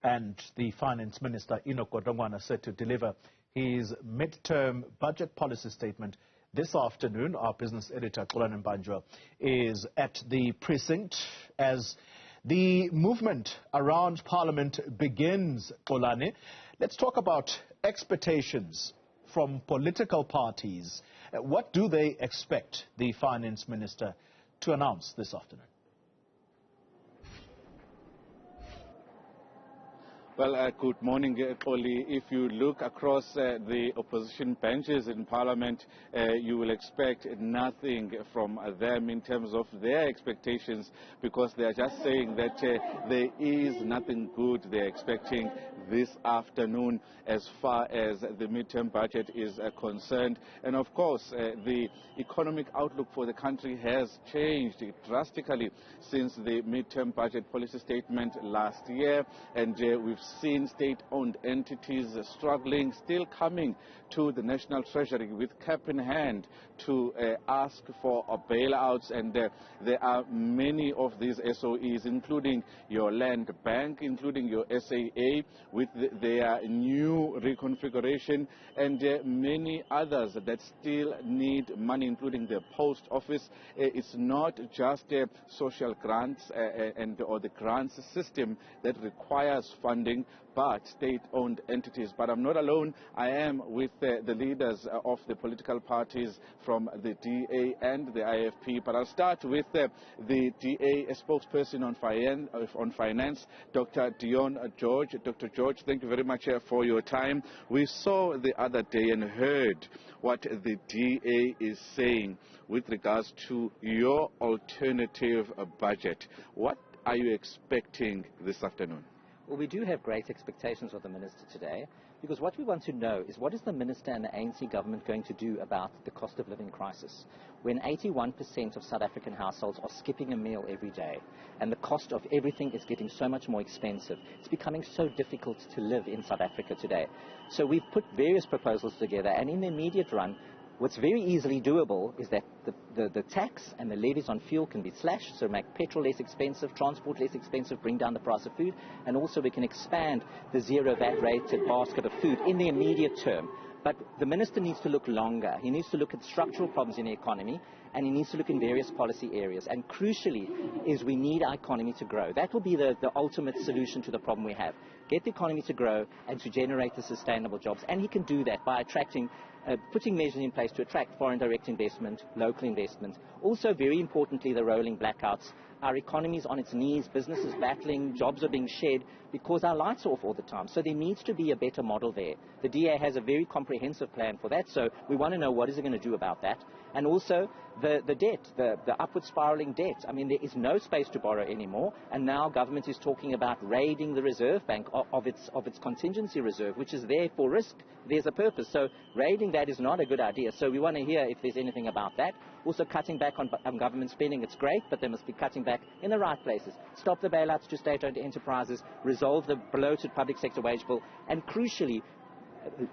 And the Finance Minister, Inkosi, set to deliver his mid-term budget policy statement this afternoon. Our business editor, Xolani Mbanjwa, is at the precinct as the movement around Parliament begins, Xolani. Let's talk about expectations from political parties. What do they expect the Finance Minister to announce this afternoon? Well, good morning, Xoli. If you look across the opposition benches in Parliament, you will expect nothing from them in terms of their expectations, because they are just saying that there is nothing good they're expecting this afternoon as far as the midterm budget is concerned. And of course, the economic outlook for the country has changed drastically since the midterm budget policy statement last year, and we've seen state-owned entities struggling, still coming to the National Treasury with cap in hand to ask for bailouts, and there are many of these SOEs, including your Land Bank, including your SAA, with their new reconfiguration, and many others that still need money, including the post office. It's not just social grants or the grants system that requires funding, but state-owned entities. But I'm not alone. I am with the leaders of the political parties from the DA and the IFP. But I'll start with the DA spokesperson on finance, Dr. Dion George. Dr. George, thank you very much for your time. We saw the other day and heard what the DA is saying with regards to your alternative budget. What are you expecting this afternoon? Well, we do have great expectations of the Minister today, because what we want to know is what is the Minister and the ANC government going to do about the cost of living crisis, when 81% of South African households are skipping a meal every day, and the cost of everything is getting so much more expensive. It's becoming so difficult to live in South Africa today. So we've put various proposals together, and in the immediate run, what's very easily doable is that the tax and the levies on fuel can be slashed, so make petrol less expensive, transport less expensive, bring down the price of food, and also we can expand the zero VAT rated basket of food in the immediate term. But the Minister needs to look longer. He needs to look at structural problems in the economy, and he needs to look in various policy areas. And crucially is we need our economy to grow. That will be the ultimate solution to the problem we have. Get the economy to grow and to generate the sustainable jobs. And he can do that by putting measures in place to attract foreign direct investment, local investment. Also, very importantly, the rolling blackouts. Our economy is on its knees, businesses battling, jobs are being shed because our lights are off all the time. So there needs to be a better model there. The DA has a very comprehensive plan for that, so we want to know what is it going to do about that. And also the debt, the upward spiraling debt. I mean, there is no space to borrow anymore, and now government is talking about raiding the Reserve Bank of its contingency reserve, which is there for risk. There's a purpose. So raiding that is not a good idea. So we want to hear if there's anything about that. Also, cutting back on government spending, it's great, but they must be cutting back in the right places. Stop the bailouts to state-owned enterprises, resolve the bloated public sector wage bill, and crucially,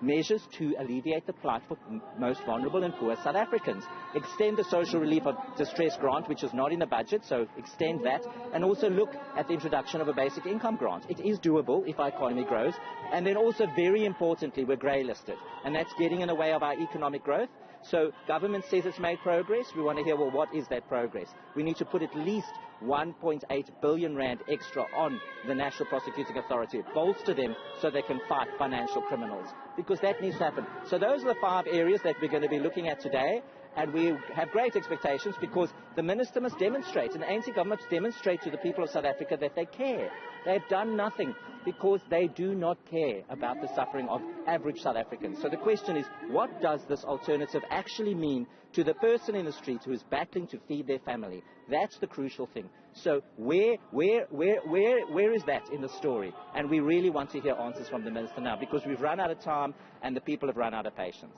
measures to alleviate the plight for most vulnerable and poor South Africans. Extend the social relief of distress grant, which is not in the budget, so extend that, and also look at the introduction of a basic income grant. It is doable if our economy grows. And then also, very importantly, we're grey listed, and that's getting in the way of our economic growth. So government says it's made progress. We want to hear, well, what is that progress? We need to put at least 1.8 billion rand extra on the National Prosecuting Authority, bolster them so they can fight financial criminals, because that needs to happen. So those are the 5 areas that we're going to be looking at today, and we have great expectations because the Minister must demonstrate, and the ANC government must demonstrate to the people of South Africa that they care. They've done nothing because they do not care about the suffering of average South Africans. So the question is, what does this alternative actually mean to the person in the street who is battling to feed their family? That's the crucial thing. So where is that in the story? And we really want to hear answers from the Minister now, because we've run out of time and the people have run out of patience.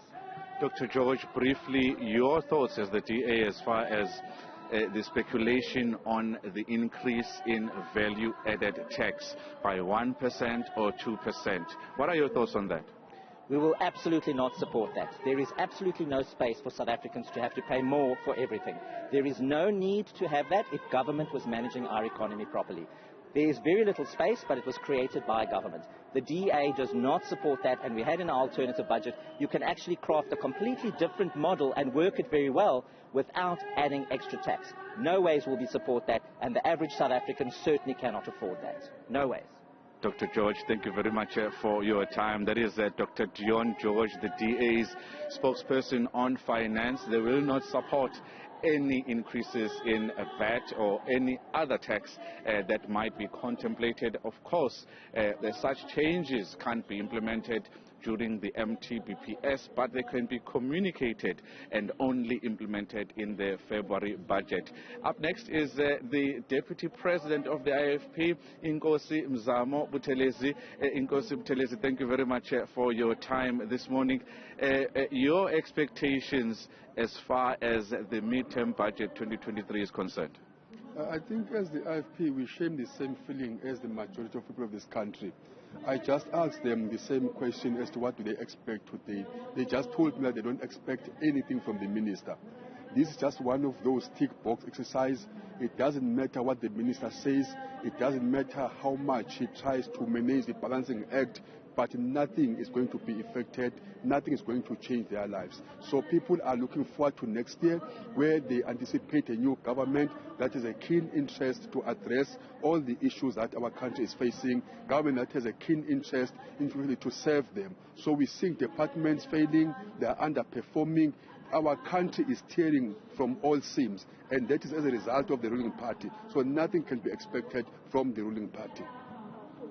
Dr. George, briefly, your thoughts as the DA as far as the speculation on the increase in value-added tax by 1% or 2%. What are your thoughts on that? We will absolutely not support that. There is absolutely no space for South Africans to have to pay more for everything. There is no need to have that if government was managing our economy properly. There is very little space, but it was created by government. The DA does not support that, and we had in our alternative budget, you can actually craft a completely different model and work it very well without adding extra tax. No ways will we support that, and the average South African certainly cannot afford that. No ways. Dr. George, thank you very much for your time. That is Dr. Dion George, the DA's spokesperson on finance. They will not support any increases in VAT or any other tax that might be contemplated. Of course, such changes can't be implemented during the MTBPS, but they can be communicated and only implemented in the February budget. Up next is the Deputy President of the IFP, Inkosi Mzamo Buthelezi. Inkosi Buthelezi, thank you very much for your time this morning. Your expectations as far as the midterm budget 2023 is concerned? I think as the IFP, we share the same feeling as the majority of people of this country. I just asked them the same question as to what do they expect today. They just told me that they don't expect anything from the minister. This is just one of those tick box exercise. It doesn't matter what the minister says. It doesn't matter how much he tries to manage the balancing act, but nothing is going to be affected. Nothing is going to change their lives. So people are looking forward to next year, where they anticipate a new government that has a keen interest to address all the issues that our country is facing, government that has a keen interest in really to serve them. So we see departments failing, they are underperforming. Our country is tearing from all seams, and that is as a result of the ruling party. So nothing can be expected from the ruling party.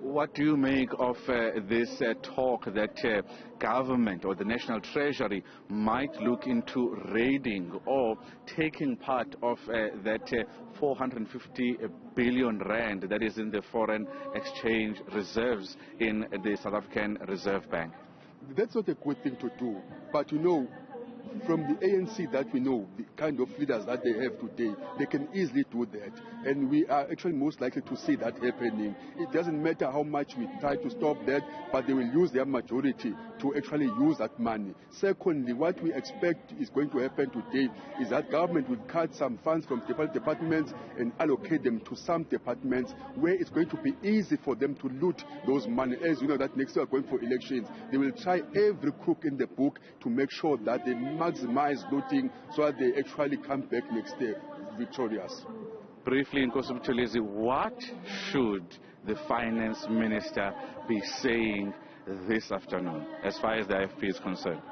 What do you make of this talk that government or the National Treasury might look into raiding or taking part of that 450 billion rand that is in the foreign exchange reserves in the South African Reserve Bank? That's not a good thing to do, but you know, from the ANC that we know, the kind of leaders that they have today, they can easily do that. And we are actually most likely to see that happening. It doesn't matter how much we try to stop that, but they will use their majority to actually use that money. Secondly, what we expect is going to happen today is that government will cut some funds from departments and allocate them to some departments where it's going to be easy for them to loot those money. As you know, that next year we're going for elections. They will try every crook in the book to make sure that they maximize looting so that they actually come back next year victorious. Briefly, Inkosi Buthelezi, what should the finance minister be saying this afternoon as far as the IFP is concerned?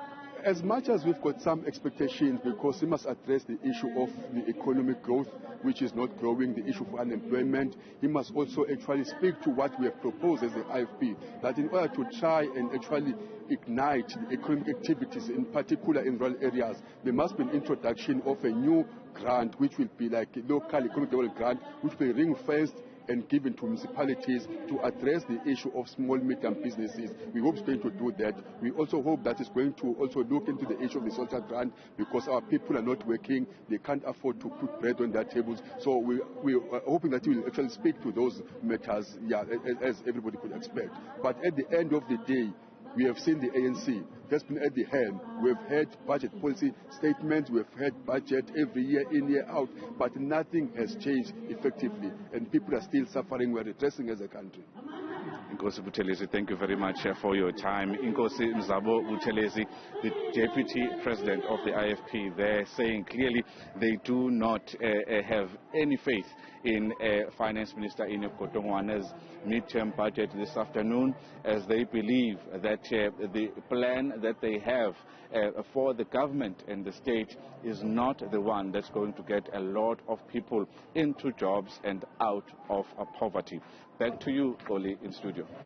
As much as we've got some expectations, because he must address the issue of the economic growth, which is not growing, the issue of unemployment, he must also actually speak to what we have proposed as the IFP, that in order to try and actually ignite the economic activities, in particular in rural areas, there must be an introduction of a new grant, which will be like a local economic development grant, which will be ring-fenced and given to municipalities to address the issue of small, medium businesses. We hope it's going to do that. We also hope that it's going to also look into the issue of the social grant, because our people are not working. They can't afford to put bread on their tables. So we are hoping that he will actually speak to those matters, as everybody could expect. But at the end of the day, we have seen the ANC that's been at the helm. We've had budget policy statements, we've had budget every year in, year out, but nothing has changed effectively, and people are still suffering. We're regressing as a country. Inkosi Buthelezi, thank you very much for your time. Inkosi Mzamo Buthelezi, the Deputy President of the IFP, there saying clearly they do not have any faith in Finance Minister Inkosi Mbanjwa's midterm budget this afternoon, as they believe that the plan that they have for the government and the state is not the one that's going to get a lot of people into jobs and out of poverty. Back to you, Oli, in studio.